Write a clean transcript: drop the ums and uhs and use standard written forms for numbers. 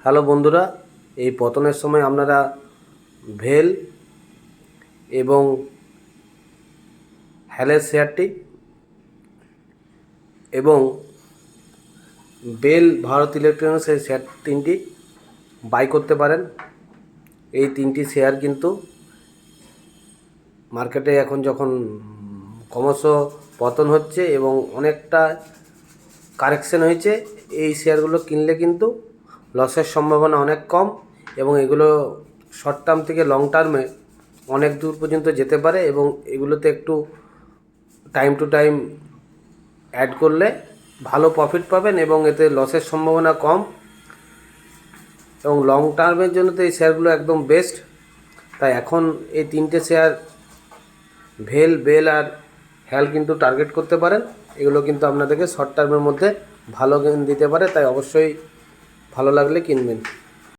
Hello বন্ধুরা, এই পতনের সময় আপনারা ভেল এবং হ্যালের শেয়ারটি এবং বেল ভারত ইলেকট্রনিক্স এই শেয়ার তিনটি বাই করতে পারেন। এই তিনটি শেয়ার কিন্তু মার্কেটে এখন যখন ক্রমশ পতন হচ্ছে এবং অনেকটা কারেকশন হয়েছে, এই শেয়ারগুলো কিনলে কিন্তু লসের সম্ভাবনা অনেক কম এবং এগুলো শর্ট টার্ম থেকে লং টার্মে অনেক দূর পর্যন্ত যেতে পারে এবং এগুলোতে একটু টাইম টু টাইম অ্যাড করলে ভালো প্রফিট পাবেন এবং এতে লসের সম্ভাবনা কম এবং লং টার্মের জন্য তো এই শেয়ারগুলো একদম বেস্ট। তাই এখন এই তিনটে শেয়ার ভেল, বেল আর হ্যাল কিন্তু টার্গেট করতে পারেন। এগুলো কিন্তু আপনাদেরকে শর্ট টার্মের মধ্যে ভালো গেইন দিতে পারে, তাই অবশ্যই ভালো লাগলে কিনবেন।